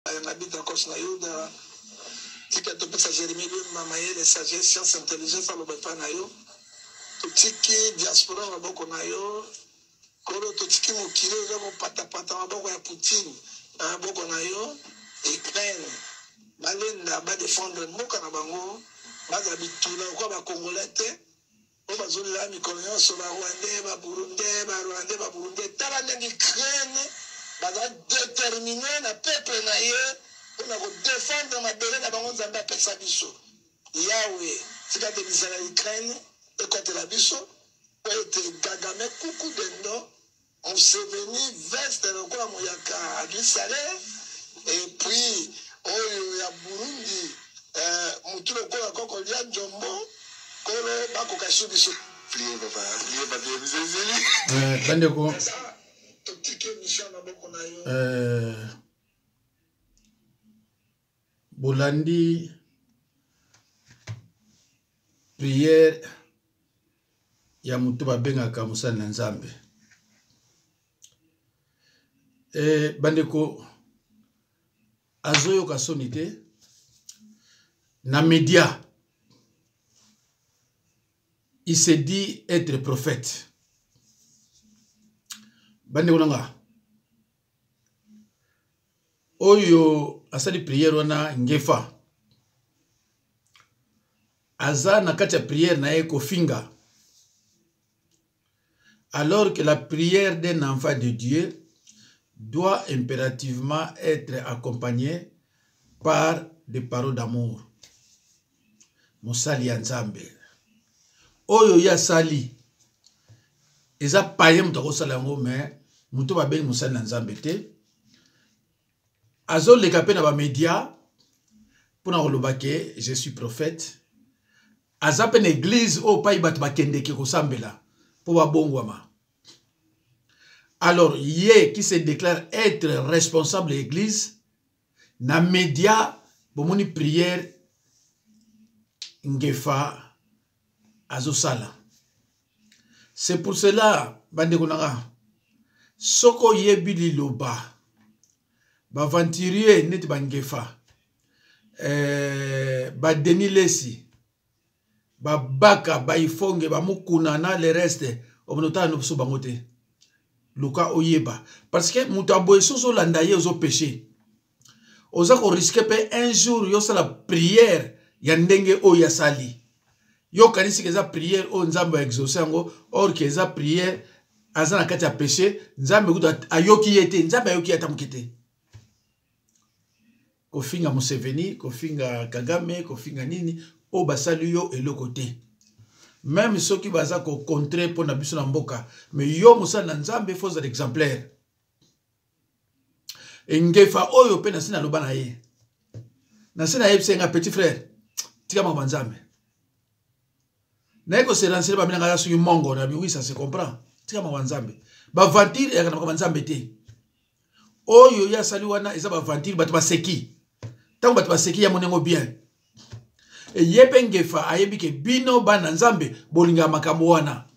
Nabita Kos na Yuda, tika topesa Jérémie Mamaye, les sagesses, sciences, intelligence, à l'obépa na yo, totiki diaspora maboko na yo, kolo totiki mokile, yo patapata maboko ya Poutine, maboko na yo, Ukraine, balenda, ba défendre mboka na bango, baza bitula, kwa ba Congolais te, o bazoli la mikolo nyonso, ba Rwandais, ba Burundais, tala ndenge Ukraine, baza déterminé na peuple na ye, pour défendre ma belle na bango nzambe apesa biso. Yahweh, c'est quand ils sont en Ukraine, et contre la biso, pour être Kagame coucou dendo, on s'est venu veste le quoi moyaka du salaire, et puis, oh, ya Burundi, mutu le quoi koko lia Jombo, kolo bako kashi biso. Plié papa, vous Bandeko. Bolandi prière ya mutu babengaka musala na Nzambe. Bandeko azoyoka soni te na média. Il se dit être prophète. Bandeko nanga oyo asali prière wana ngefa aza na kati ya prière na ye kofinga, alors que la prière d'un enfant de Dieu doit impérativement être accompagnée par des paroles d'amour. Mosali ya Nzambe oyo ya sali eza paye mutu akosala yango, mais mutu babengi mosali na Nzambe te. Azoleka pe na ba média pour na koloba ke je suis prophète. Aza pe na église o pa ibatu bakendeke kosambela po babongwama. Alors ye qui se déclare être responsable de l'église na média bomoni prière ngefa azosala. C'est pour cela bandeko nanga soko yebi liloba ba venturier net bangefa ba Denis Lesi ba baka ba ifonge ba mukuna na le reste obnota no so bangote luka oyeba parce que mutabo soso landa ye ozo péché oza ko risquer pe un jour yo sala prière ya ndenge o ya sali yo kanisi keza prière o Nzambe exaucer ngo or keza prière azana kati ya péché Nzambe kuta ayoki yete Nzambe ayoki atamukete. Kofinga Museveni, kofinga Kagame, kofinga nini, o basali yo eloko te. Même ceux qui baza ko contrer pour na biso na mboka, mais yo musala na Nzambe faut être exemplaire. Ngefa oyo pe na sina loba na ye. Na sina ye senga petit frère. Tika ma Nzambe. Na ko se lancer ba minanga su mongo na bi oui ça se comprend. Tika ma Nzambe. Ba ventire ya na Nzambe te. Oyo ya sali wana eza ba ventire batu ba seki. Tant que tu vas ya monengo bien. Et yepengefa ayebi ke bino bana Nzambe bolinga makambo wana.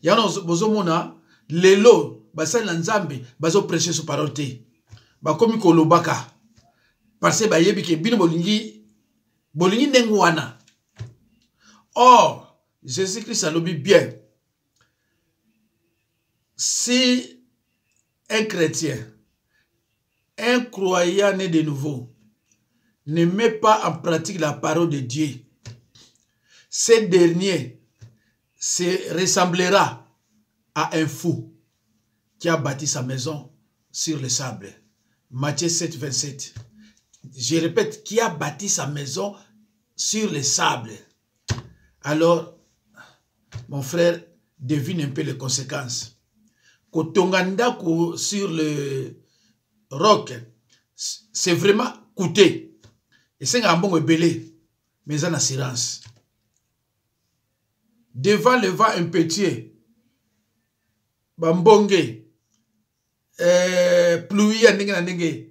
Yana bozomona lelo basali na Nzambe bazo prêcher sur parole te. Ba komi kolobaka. Parce que bayebi ke bino bolingi ndengo wana. Or Jésus-Christ alobi bien. Si un chrétien, un croyant né de nouveau ne met pas en pratique la parole de Dieu, ce dernier se ressemblera à un fou qui a bâti sa maison sur le sable. Matthieu 7, 27. Je répète, qui a bâti sa maison sur le sable. Alors, mon frère, devine un peu les conséquences. Kotonganda sur le roc, c'est vraiment coûté. Et c'est un bon belé, mais en assurance. Devant le vent impétueux, bambonge, pluie et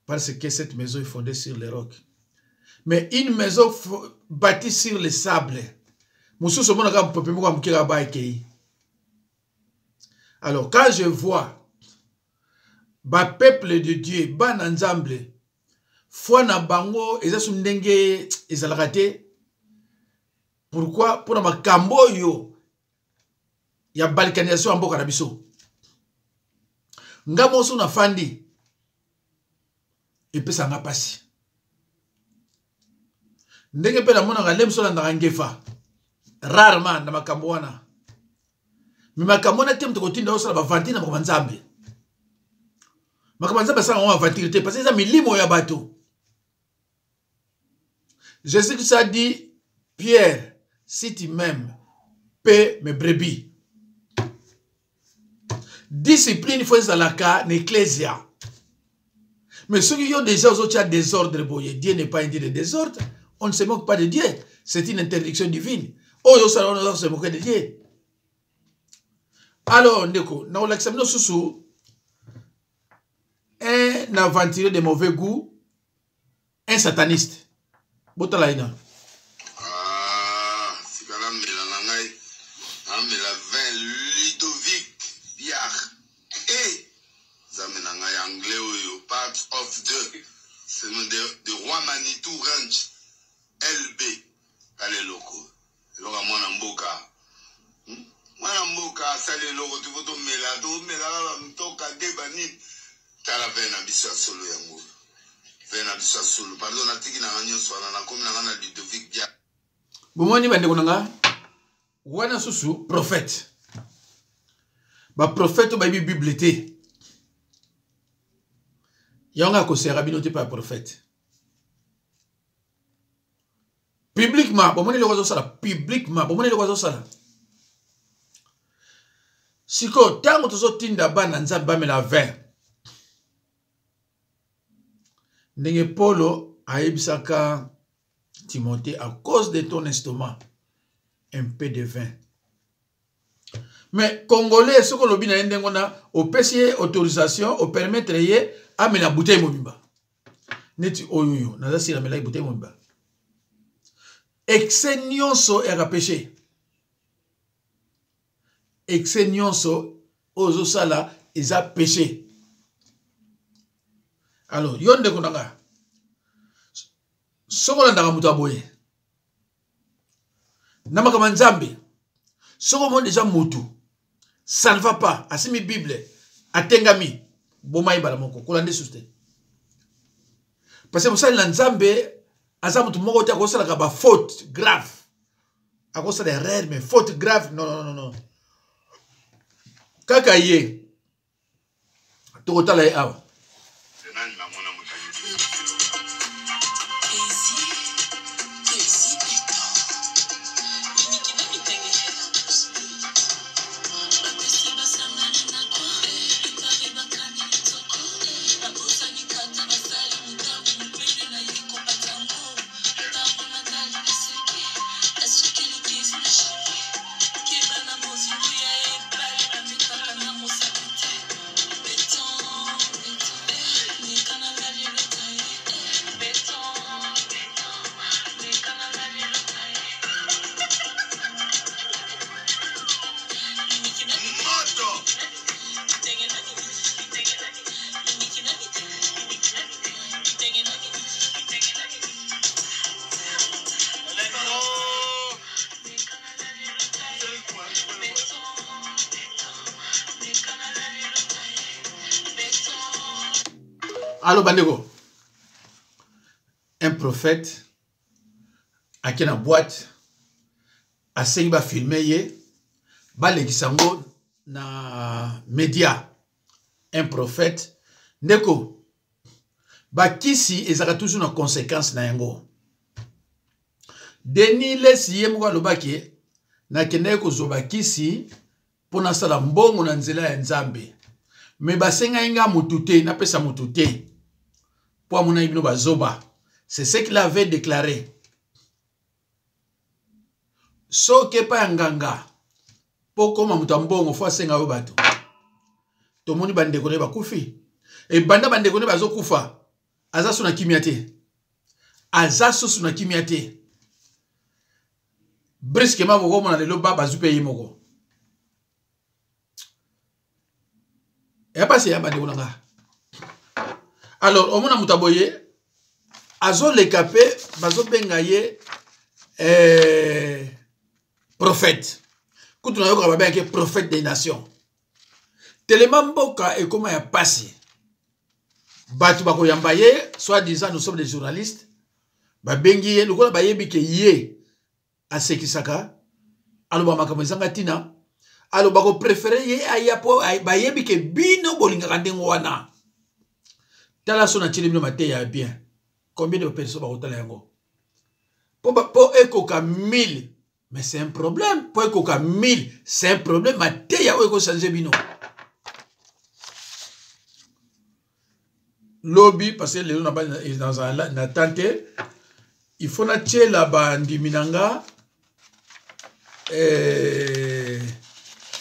parce que cette maison est fondée sur les rocs. Mais une maison bâtie sur le sable, alors quand je vois ba peuple de Dieu ba na nzambe foi na bango eza sundenge ezalaka te. Pourquoi? Pour makambo yo ya balkanisation ya mboka na biso. Nga mosu na fandi epesa nga pasi. Ndenge pe na mona nga lemso na ngefa rarement na makambo wana. Mais makambo na tem to kotinda osala ba vantina ba nzambe. Makambo nzambe sa on va vantir te parce que ça milimo ya bato. Jésus Christ a dit, Pierre, si tu m'aimes, paie mes brebis. Discipline, il faut que la cas, l'ecclésia. Mais ceux qui ont déjà aux désordre, Dieu n'est pas un Dieu de désordre. On ne se moque pas de Dieu. C'est une interdiction divine. Oh, on se moque de Dieu. Alors, Ndeko, nous l'examinons sous un aventurier de mauvais goût, un sataniste. Botalaina. Ah, c'est quand même la vin Ludovic Biard. Et Zamenangai anglais, part of the c'est de Roi Manitou Ranch LB. Allez, loco. Loga mwana mboka. Mwana mboka, sale logo, tu voto mela, mtoka debani. Tala vena bisa solo ya ngulu. Bomoni bande konanga wana susu prophète ba prophète ba bible te yanga ko sera binote pa prophète publiquement bomoni le kwazo sala publiquement bomoni le kwazo sala siko tango tozo tinda bana nzambe ba mela 20 Ndenge Paulo a ebisaka Timothée à cause de ton estomac un peu de vin. Mais Congolais, ce que l'obina ndengona au pesier autorisation au permettre ye amena bouteille mobimba. Neti oyoyo naza sila mela bouteille mobimba. Excès nyonso era péché. Excès nyonso ozo sala eza péché. Alors, yonde konanga. Soko ndanga mutu aboye. Namaka manzambe. Soko mon déjà mutu. Ça ne va pas. Asimi Bible. Atengami. Boma ibala moko. Kolande suste. Parce que vous savez, l'anzambe, azamutu moko te akosala ka ba faute grave. Akosala erreur, mais faute grave. Non. Kaka ye. Tokotala ye awa. Allo bandego. Un prophète à qui na boîte a sengi ba filmer ye ba legisango na média. Un prophète ndeko ba kisi ezaka toujours na conséquence na yango. Deni lesi ye mwa lobaki na kende ko zoba kisi pona sala mbongo na nzela ya nzambe. Me basenga inga mutute na pesa mutute. C'est ce qu'il avait déclaré. Soke pa nganga. Poko mamutambongo fwa senga obato. Tomoni bandekone ba kufi. E banda bandekone bazo kufa. Azasu na kimiate. Azasu na kimiate. Briske ma boko mona lelo ba bazupe yimoko. E pa se ya bandekone nga. Alors, au moins, Moutaboye, Azo le capé, Bazo Bengaye, prophète. Quand on a un prophète des nations. Tellement Mboka et comment il a passé. Batu Bako Yambaye, soit disant nous sommes des journalistes. Babengi, nous avons dit que yé à Sekisaka. Alors, Bamakamezanga Tina. Alors, Bako préféré yé à Yapo, Bayebi que Bino Bolinga Kandengwana. Tala son attiré le matin, il y a bien. Combien de personnes vont au yango? Pour Ekoka 1000, mais c'est un problème. Pour Ekoka 1000, c'est un problème. Matin, il y a Eko changer bino. Lobby, parce que les gens dans un attente, il faut nature là-bas, Ndiminanga,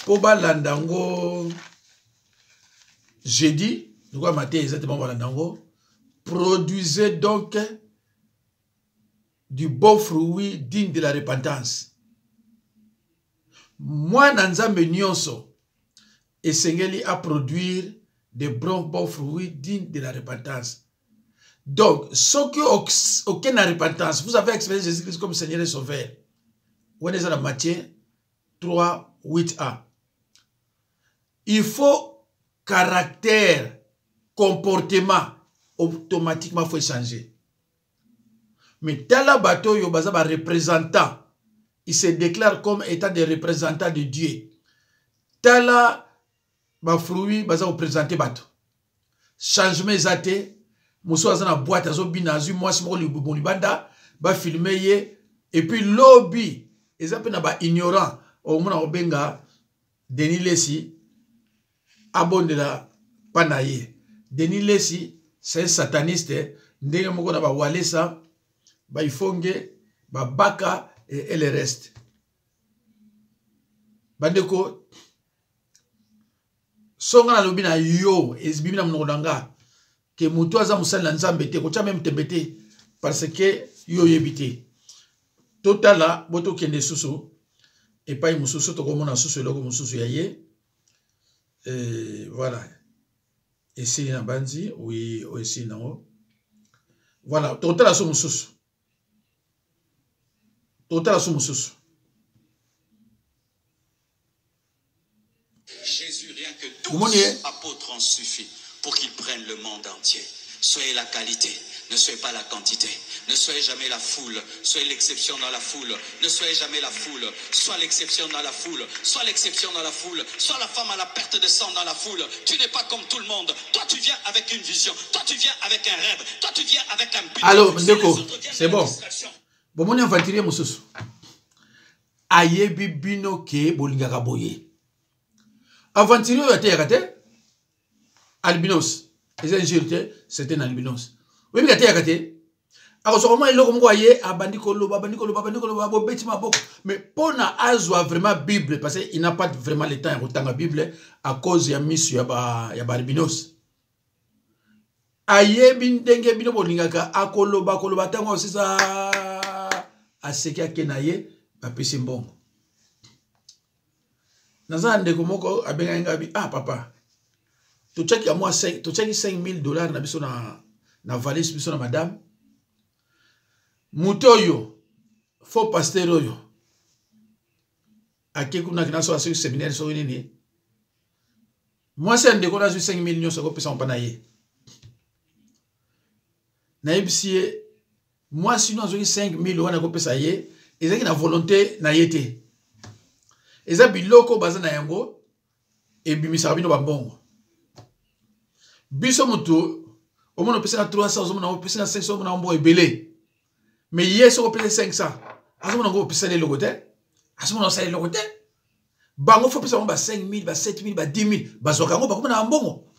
pour Balandango, jeudi. Nous avons maté exactement Balandango. Produisez donc du bon fruit digne de la repentance. Moi, Nanzambe Nyonso, et Sengeli à produire des bons fruits dignes de la repentance. Donc, ceux qui n'ont aucune repentance, vous avez expérimenté Jésus-Christ comme Seigneur et Sauveur. Vous êtes dans Matthieu 3, 8a. Il faut caractère, comportement, automatiquement, il faut changer. Mais tel bateau, il y a un représentant. Il se déclare comme étant des représentants de Dieu. Tel fruit, il va présenter bateau. Changement zate, Mousso a une boîte, azo binazu, moi c'est moi le bonibanda, va filmer et puis lobby, ils appellent ba ignorant, au moins au benga, Denis Lessi, abonne de la panaye. Denis Lessi, c'est un sataniste, ndenge moko na ba walesa, ba ifonge, ba baka et le reste. Bandeko, songa na lobi na yo, ezbibi na mnodanga, que mutu aza musali na nzambe te, kocha même tembete, parce que yo yebite. Totala, boto kende susu, et pas mususu, to komona susu, logo mususu ya ye. Voilà. Ici na banzi, oui, ici na o. Voilà, totala su mususu. Totala su mususu. Jésus, rien que 12 apôtres en suffit pour qu'ils prennent le monde entier. Soyez la qualité, ne soyez pas la quantité. Ne soyez jamais la foule, soyez l'exception dans la foule. Ne soyez jamais la foule, sois l'exception dans la foule. Sois l'exception dans la foule, sois la femme à la perte de sang dans la foule. Tu n'es pas comme tout le monde. Toi, tu viens avec une vision. Toi, tu viens avec un rêve. Toi, tu viens avec un but. Alors, Ndeko, c'est bon. Bon, mon infantile, Moussous. Ayebi bino ke bolingaka boye. Aventurio ya te yakate albinos. Les injurités, c'était un albinos. Oui, mais ya yakate. Alors, ce moment, il a dit abandikolo, beti maboko. Mais pona azwa vraiment Bible, parce qu'il n'a pas vraiment le temps de la Bible à cause de mission ya albinos. Ayebi ndenge bino bolingaka akoloba tango sisa aseki akenaye bapesi mbongo. Naza ndeko moko abenga ngabi papa to check ya moi $5,000 na biso na valise biso na madame mutoyo faux pasteur oyo akekuna kina so asu séminaire so nini moi c'est ndeko na 5,000 nyoso ko pesa mpana ye na ibsie moi sinon azu 5,000 wana ko pesa ye ezaki na volonté na yete. Eza biloko baza na yango ebimisa bino bambongo. Biso mutu omona pesa na 300 omona pesa na 500 omona mbo ebele. Mais yeso ko pesa 500. Azomona ngo pesa le logote. Azomona sa le logote. Bango fo pesa ba 5,000 ba 7,000 ba 10,000 bazoka ngo bakoma na mbongo.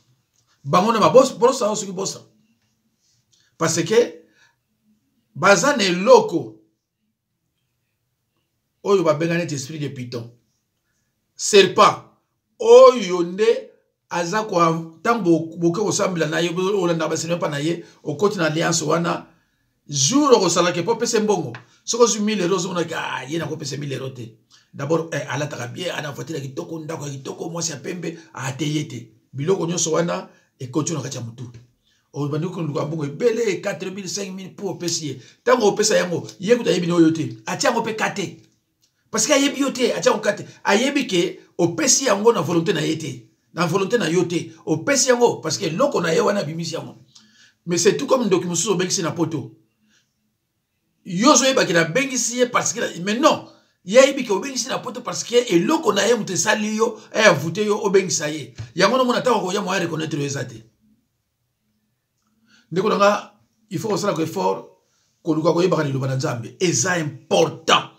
Bango na boss oso ki bossa. Parce que baza ne loko oyo ba bengane esprit de python. Serpent oyo nde aza kwa tambo boke osambila na ye olanda basene pa na ye okoti na alliance wana jour okosala ke po pese mbongo soko zu 1,000 euros on a ye na ko pese 1,000 euros te d'abord ala taka bien ana voiture kitoko ndako kitoko mwasi ya pembe ateyete biloko nyonso wana ekoti na kati ya mutu O bandi ko luka bongo belé 4000 5000 pour opesi. Tango opesa yango, yekuta yebi no yote. Atia ngo pe kate. Parce que ayebi yote, atia ngo kate. Ayebi ke opesi yango na volonté na yete. Na volonté na yote. Opesi yango parce que loko na yewana bimisi yango. Mais c'est tout comme document sous bengisi na poto. Yozo yeba ki na bengisi parce que mais non. Yebi ke obengisi na poto parce que et loko na ye mute sali yo e avute yo obengisa ye. Yango no mona ta ko ya mo reconnaître les athées. Il faut que effort que c'est important.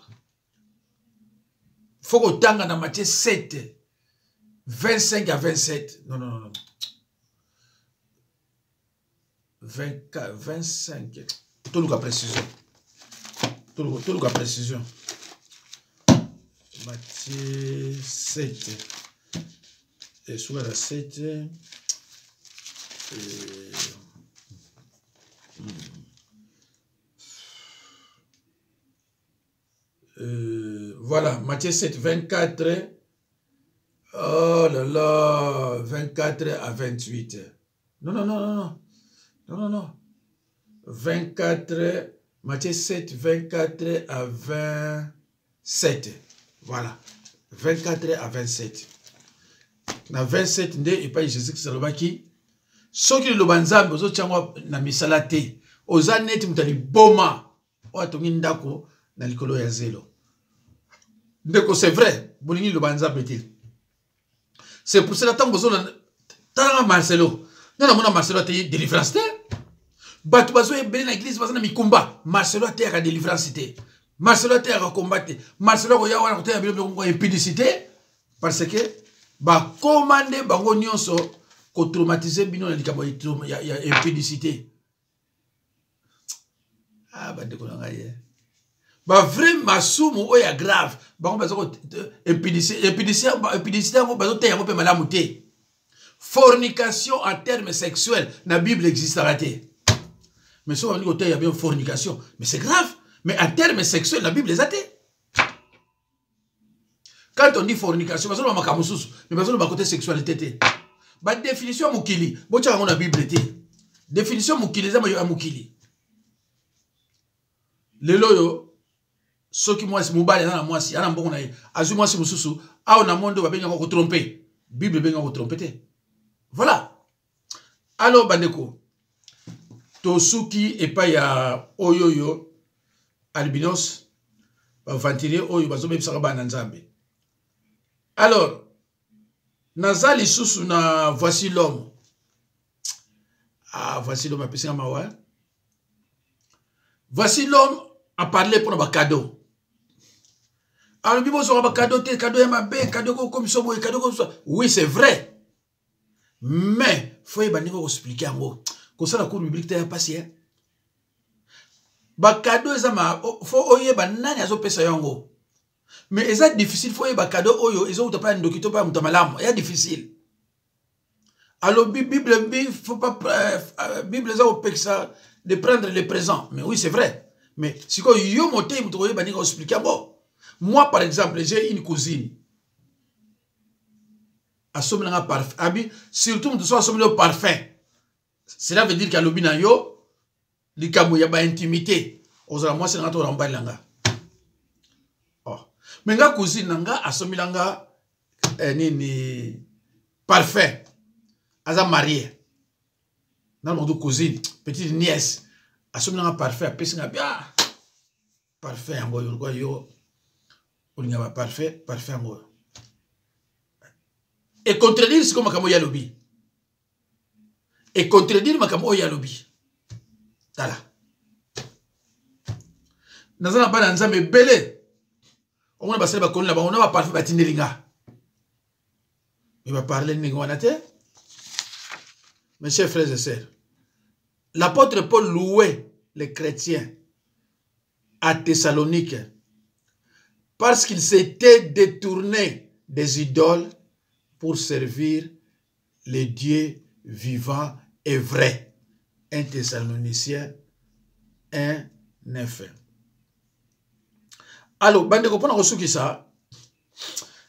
Il faut que tu dans Matthieu 7, 25 à 27. Non. 24, 25. Tout le cas précision. Tout le cas précision. Matthieu 7. Et sur la 7. Voilà, Matthieu 7, 24. Oh là là, 24 à 28. Non. 24, Matthieu 7, 24 à 27. Voilà, 24 à 27. Dans 27, et pas Jésus-Christ Salobaki. Ce qui est le banzambe, aux autres, na misalate, aux années, tu m'as boma, ou à ton indako, na likolo ya zelo. Ndeko, c'est vrai, bolingi le banzambe était. C'est pour cela que t'as Marcelo. Non, non, Marcelo a été délivrance. Batu bazo e beli na église bazana mikumba. Marcelo a été à délivrance. Marcelo a été à combattre. Marcelo a yawana kote ya bilo impudicité parce que ba commandé bango nyonso ko traumatiser bino na likabo ya impudicité. Ah ba ndeko na ngai. Ba vrai masumu oya grave. Bango bazo impudicité ngo bazo te yango pe malamu te. Fornication en termes sexuels, la Bible existe à mais si on dit qu'il y a bien fornication, mais c'est grave. Mais en termes sexuels, la Bible est athée. Quand on dit fornication, mais on va côté sexualité. La définition moukili, la Bible était. Définition moukili, c'est moukili. Les loyaux, ceux qui moi c'est mobile, moi si, ana mbongo na ye, azu moi si mususu, a on a monde va bien encore tromper. Bible bien encore tromper. Voilà. Alors, Bandeko, Tosuki et pas ya Oyoyo, albinos, ventiler Oyo, bazobe psaraba nanzambe. Alors, Nazali Susu na voici l'homme. Ah, voici l'homme, apesi mawa. Voici l'homme a parlé pour un cadeau. Alors, bibo sur un cadeau, cadeau ya mabe, cadeau comme ça, cadeau comme ça. Oui, c'est vrai. Mais, il faut expliquer en gros. Comme ça, la cour biblique est passée. Ba cadeau, faut oye banani azo pesa yango. Mais c'est difficile, faut oye ba cadeau oyo, ils ont pas un dokito pas mutamalam. C'est difficile. Alors, Bible, faut pas, Bible, ça de prendre les présents. Mais oui, c'est vrai. Mais si quoi yo moté, vous trouvez banani expliquer en gros. Moi, par exemple, j'ai une cousine. Surtout de parfum. Cela veut dire qu'il y a le binayo, il y a intimité. Moi, c'est notre ramba langa. Mais nga cousine nanga assomi langa ni parfum. Aza marié. Dans mon cousine, petite nièce, assomi langa parfum, pesinga bien. Parfum en boyo yo. On y a parfait, parfum en boyo. Et contredire ce que Makamo Yalobi. Et contredire Makamo Yalobi. Voilà. Nous avons pas d'ensemble belé. On a passé on a parlé batinelinga. Il va parler n'ingwanate. Mes chers frères et sœurs, l'apôtre Paul louait les chrétiens à Thessalonique parce qu'ils s'étaient détournés des idoles pour servir les dieux vivants et vrais. 1 Thessaloniciens 1, 9. Alors, bande ko pona ko suki sa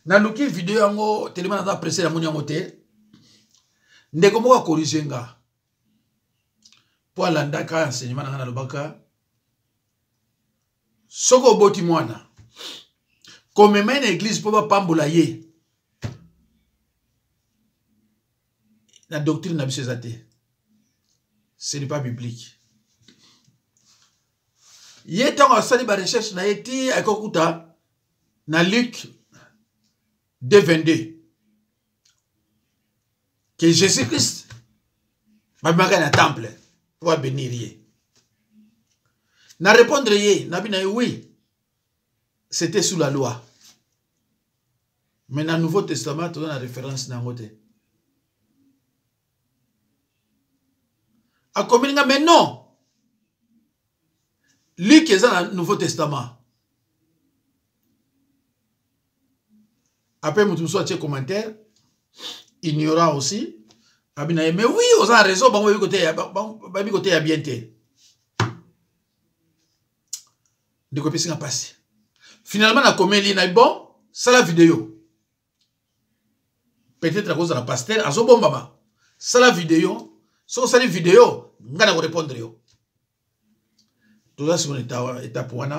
na luki vidéo yango tellement na pressé la moni yango te ndeko moko corriger nga pour l'andaka enseignement na lobaka soko boti mwana comme même église pour pas pambola ye la doctrine n'a pas été. Ce n'est pas biblique. Il y a tant de recherche na été à Kokuta na Luc 2:22 que Jésus-Christ va marquer un temple pour bénir yé. Na répondre yé, na bina oui, c'était sous la loi. Mais dans le Nouveau Testament, tu as une référence dans le a combien mais non. Luc est dans le Nouveau Testament. Après, nous sommes des commentaires. Ignorant aussi. Mais oui, on a raison. Bon, côté à bien té. De copier ce qui a passé. Finalement, la comédie est bon. C'est la vidéo. Peut-être à cause de la pasteur. À ce bon maman. C'est la vidéo. Si on sait vidéo, on va répondre. Tout ça, c'est une étape pour nous.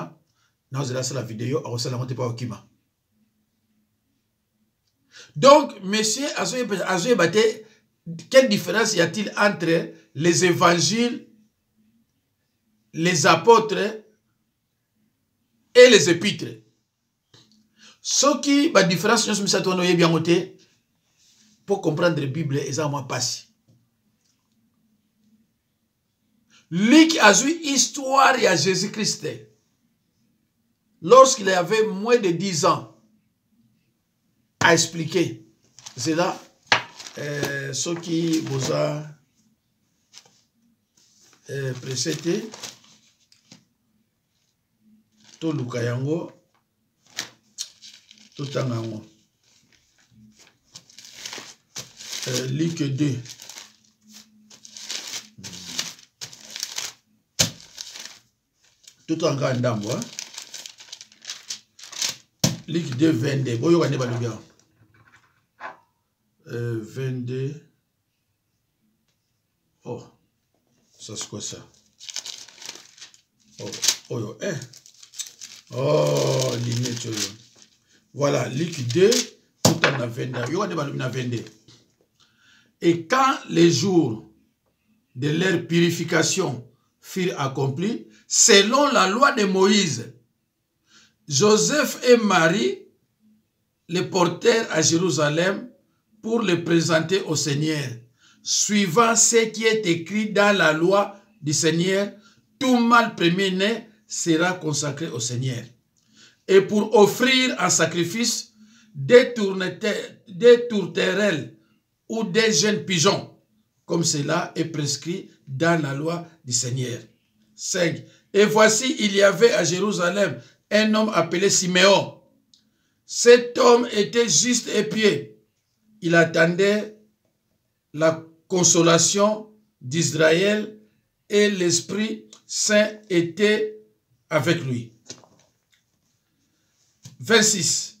Nous allons la vidéo, on va la pas au Kima. Donc, monsieur Azoye Baté, quelle différence y a-t-il entre les évangiles, les apôtres et les épîtres? Ce qui, la différence, nous sommes bien noté pour comprendre la Bible, et ça, moi, passe. Luc a eu histoire à Jésus-Christ. Lorsqu'il avait moins de 10 ans, a expliqué. C'est là ce qui vous a précédé. Tout le Kayango, tout en haut. Luc 2. Tout en grand moi. Luc 2, 22. Bon, vous avez 22. Oh, ça c'est quoi ça? Oh, oh, ligne. Voilà, Luc 2, tout en 22. Vous avez 22. Et quand les jours de leur purification furent accomplis, selon la loi de Moïse, Joseph et Marie les portèrent à Jérusalem pour les présenter au Seigneur. Suivant ce qui est écrit dans la loi du Seigneur, tout mâle premier-né sera consacré au Seigneur. Et pour offrir en sacrifice des tourterelles ou des jeunes pigeons, comme cela est prescrit dans la loi du Seigneur. 5. Et voici, il y avait à Jérusalem un homme appelé Siméon. Cet homme était juste et pieux. Il attendait la consolation d'Israël et l'Esprit Saint était avec lui. 26.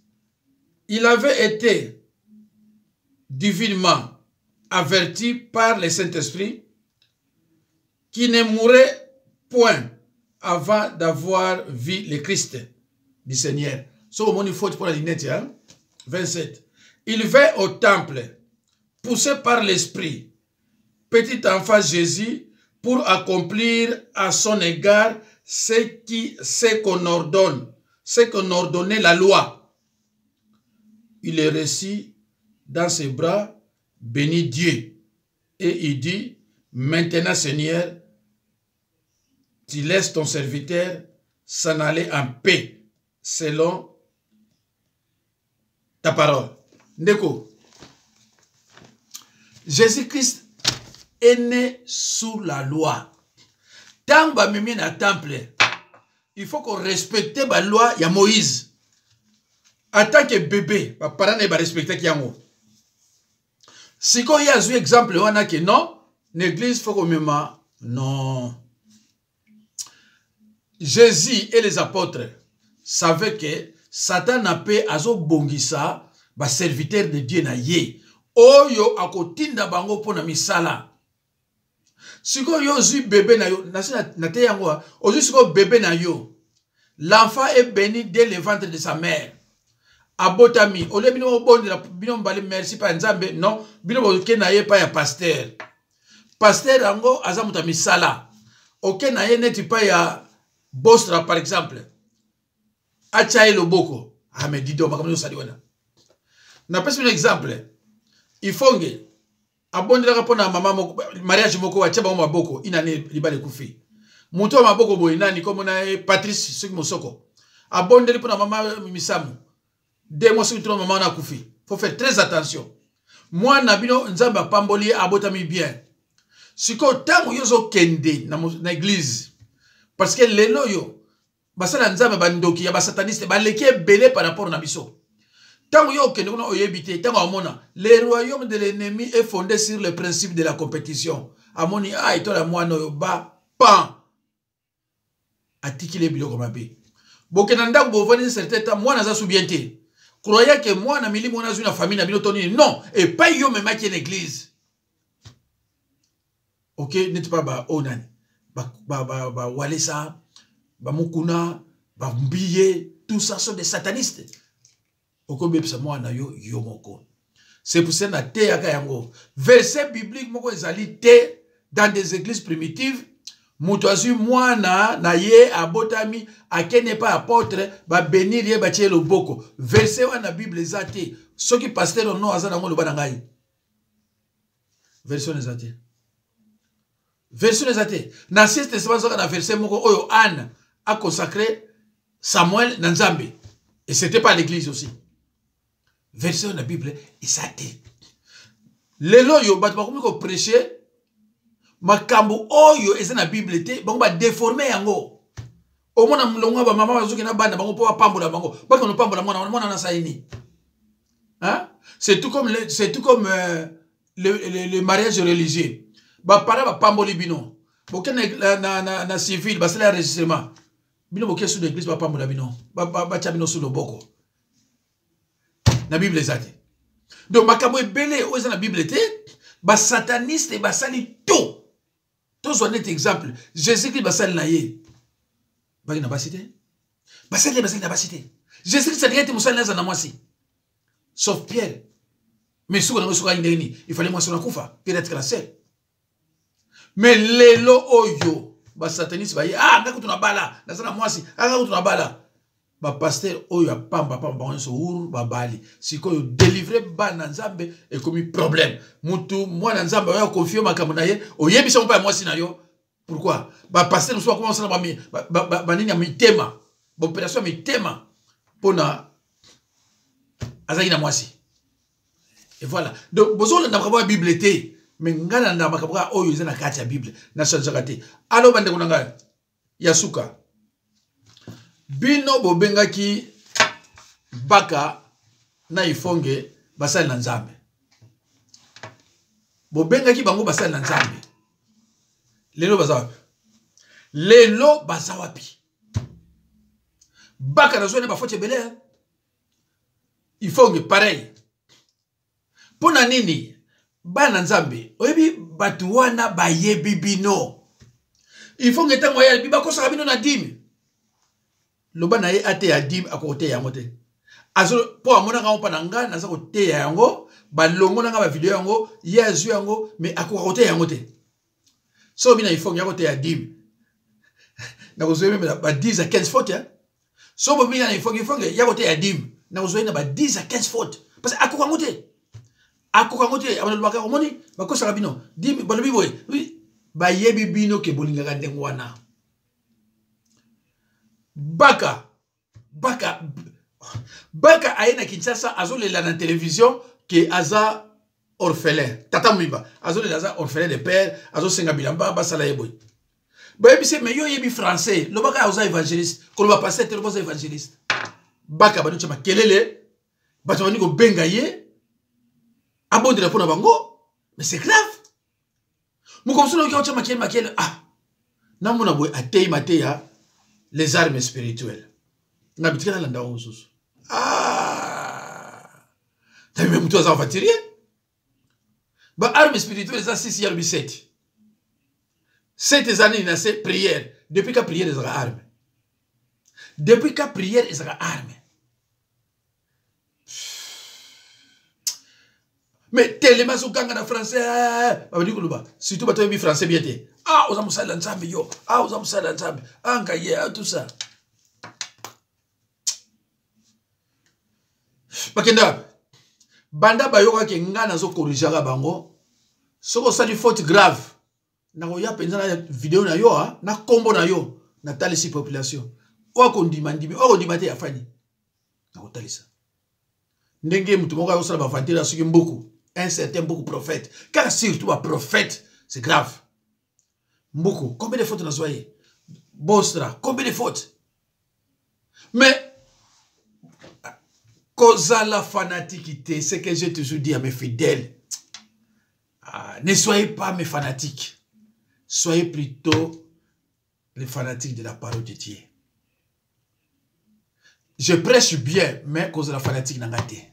Il avait été divinement averti par le Saint-Esprit qui ne mourrait point avant d'avoir vu le Christ du Seigneur. Ce moment, il faut pour la lunette. 27. Il vint au temple, poussé par l'Esprit, petit enfant Jésus, pour accomplir à son égard ce qu'on ordonnait la loi. Il est reçu dans ses bras, bénit Dieu, et il dit, maintenant Seigneur, tu laisses ton serviteur s'en aller en paix, selon ta parole. Ndeko, Jésus-Christ est né sous la loi. Tant que nous sommes dans le temple, il faut qu'on respecte la loi de Moïse. En tant que bébé, les parents ne respectent pas. Si il y a un exemple, on a que non, l'église faut qu'on même non. Jésus et les apôtres savaient que Satan n'a pas azo bongisa ba serviteur de Dieu na ye. Oyo akotinda bango pona misala. Siko yo zui bébé na yo, na te yango, ozu siko bébé na yo. L'enfant est béni dès le ventre de sa mère. Abotami, ole bino bon de la bino mbali merci pa nzambe, non, bino boke na ye pa ya pasteur. Pasteur yango azamuta misala. Ok na ye neti pa ya Bostra par exemple. Achaye loboko. Ah mais dido makamno sali wana. Na pesi un exemple. Ifonge abondela kapona mama moko mariage moko wa chaba maboko inane libale kufi. Muto maboko boy nani comme na Patrice Soki Mosoko. Abondeli pona mama misamu. Deux mois sur maman na kufi. Faut faire très attention. Moi nabino nzamba pamboli abotami bien. Siko tango yozo kende na église. Parce que lelo yo basala nzamba bandoki ya basataniste baleki belé par rapport na biso. Tango yo kende kuna oyebite tango amona le royaume de l'ennemi est fondé sur le principe de la compétition. Amoni itola mwana yo ba pan. Atiki le biloko mabe. Bokenanda bo voni certain temps moi naza soubienté. Croyez que moi na mili mona na famille na bino toni non et pas yo me maki l'église. OK, n'est pas ba onani. Ba walesa, ba mukuna, ba mbiye, tout ça sont des satanistes. Okobe psa moi na yo moko. C'est pour ça na te yaka yango. Verset biblique moko ezali te dans des églises primitives. Mutoazu mwana na ye abotami akene pas apôtre ba bénir ye ba tie le boko. Verset wana Bible ezate. Soki pasteur no azana ngo loba ngai. Verset ezate. Verset ezate. Na sieste testament na verset moko oyo Anne a consacré Samuel na Nzambe. Et c'était pas l'église aussi. Verset na Bible ezate. Lelo yo bat ba ko prêcher makambo oyo eza na Bible te bango ba déformer yango omona mlongo ba mama bazuki na banda bango po pambola bango bako no pambola mona na saini hein c'est tout comme le mariage religieux ba para ba pamboli bino boke na civil ba sala enregistrement bino boke sous l'église ba pambola bino ba chabino sous le boko na Bible ezate donc makambo ebele oyo eza na Bible te ba sataniste ba sali tout. Tous on est exemple. Jésus-Christ basal na ye. Bagi na basité. Basal na basité. Jésus-Christ c'est rien musal na mwasi. Sauf Pierre. Mais sous on a indeni, il fallait moi sur la kufa, peut-être la seule. Mais lelo oyo ba sataniste ba ye ngako tuna bala, na sana mwasi, ngako tuna bala. Ba pasteur oyo pamba on so uru ba bali. Sikoyo délivrer ba na Nzambe et comme problème. Mutu moi na Nzambe oyo confie makambo na ye, oyebisa mpa moi sina yo. Pourquoi? Ba pasteur nous soit commencer na ba nini ya mitema. Ba opération mitema pona azaki na mwasi. Et voilà. Donc besoin na makabo ya Bible te, mais ngana na makabo oyo eza na kati ya Bible na chanjaka te. Alo bande kunanga Yasuka. Bino bobengaki baka na ifonge basali na Nzambe. Bobengaki bango basali na Nzambe. Lelo bazawapi. Lelo bazawapi. Baka na zone ba fote belé. Ifonge pareil. Pona nini bana Nzambe oyebi batu wana bayebi bino. Ifonge tango ya biba kosa bino na dimi. Loba na ye ate ya dim akote yango te. Azo po amona nga mpa nanga naza kote yango ba longo nanga ba video yango ye azu yango mais akote yango te. So bina ifonge yakote ya dim. Na kozoe même ba 10 à 15 fautes hein. So bo bina ifonge yakote ya dim. Na kozoe na ba 10 à 15 fautes parce que akokangote. Akokangote abana lobaka omoni ba kosa bino dim ba lobi boy. Oui ba yebi bino ke bolinga ndengo wana. Baka aina Kinshasa azolela na télévision que aza orphelin tata mwiba azolela aza orphelin de père azosenga bilamba basala yeboy ba bise mais yo yebi français lo baka aza évangéliste ko lo ba pasteur lo ba évangéliste baka ba nchama kelele bato bani ko benga ye abondela pona bango mais c'est grave mukomsolo ki ochama makele namona boy atei mateya les armes spirituelles. Na bitika na landa osusu. T'as même toi ça va tirer. Ba armes spirituelles ça 6 ya 7. 7 années, il a fait prière. Depuis que prière, il sera armé. Depuis que prière, il sera armé. Mais tellement ce gang en français, surtout quand tu es français bien. Ah, aux amours salants ensemble, yo. Ah, aux amours salants ensemble. Ah, tout ça. Bakenda, banda bayoka ke ngana zo corriger bango. Soko sali faute grave. Na koya penza na vidéo na yo na kombo na yo na talisi population. O ko ndimandimi, o ko ndimate ya fani. Na ko talisa. Ndenge mutu moko yo sala ba fantira soki mbuku. Un certain beaucoup prophète. Car surtout un prophète, c'est grave. Beaucoup. Combien de fautes on a soyé? Bostra. Combien de fautes? Mais, cause à la fanaticité, c'est que j'ai toujours dit à mes fidèles. Ne soyez pas mes fanatiques. Soyez plutôt les fanatiques de la parole de Dieu. Je prêche bien, mais cause de la fanatique n'a pas été.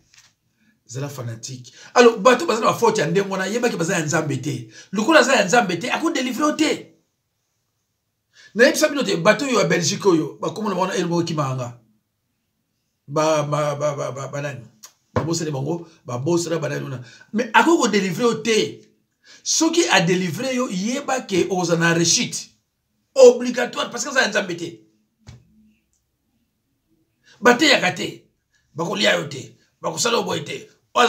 C'est la fanatique. Alors, bateau bazana wa faute ya ndengona yeba ki bazana nzambe te. Lukula za nzambe te ako délivrer te. Na yebisa bino te bateau yo Belgique yo ba komo na bona elbo ki manga. Ba nani. Ba bosele bango, ba bosela banani na. Mais ako ko délivrer te. Soki a délivrer yo yeba ke ozana rechite. Obligatoire parce que ça nzambe te. Bateau ya kate. Ba ko lia yo te. Ba ko sala obo te. Et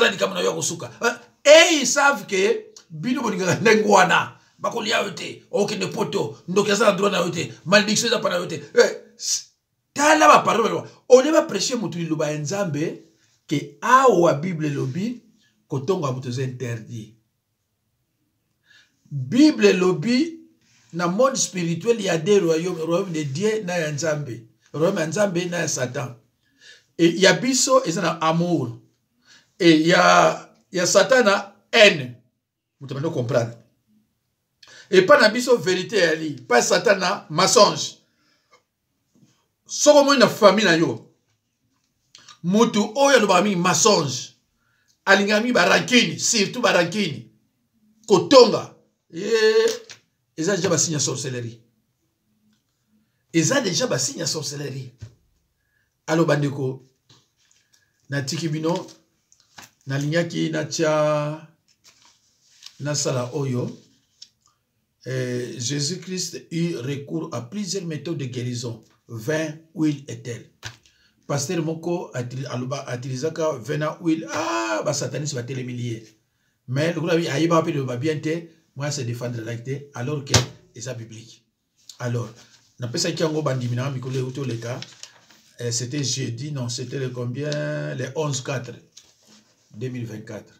ils savent que bino boninga ndengwana bakolia yote okende poto ndokeza droit na yote malédiction za pana yote tala ba parole on va prêcher mutu liloba nzambe que awa Bible lobi kotonga mutu za interdit Bible lobi na monde spirituel il y a des royaumes de Dieu na ya nzambe royaume nzambe na ya Satan et il y a biso et ça amour. Et il y a Satan à haine. Vous devez comprendre. Et pas n'abisso vérité à lui. Pas Satan à mensonge. Souvent une famille na yo. Mutu oya lo bami mensonge. Alingami barankini, surtout barankini. Kotonga. Et ça déjà signe sorcellerie. Et ça déjà signe sorcellerie. Alors bandeko na tikibino na linyaki na tia na sala oyo Jésus-Christ eut recours à plusieurs méthodes de guérison, vin, huile et tel. Pasteur moko atilisaka vena huile ba sataniste va télémilier. Mais le groupe a pas de bien te moi c'est défendre la laïcité alors que c'est biblique. Alors na pesa kiango bandimina mikolo uto leka c'était jeudi non c'était le combien le 11/4 2024.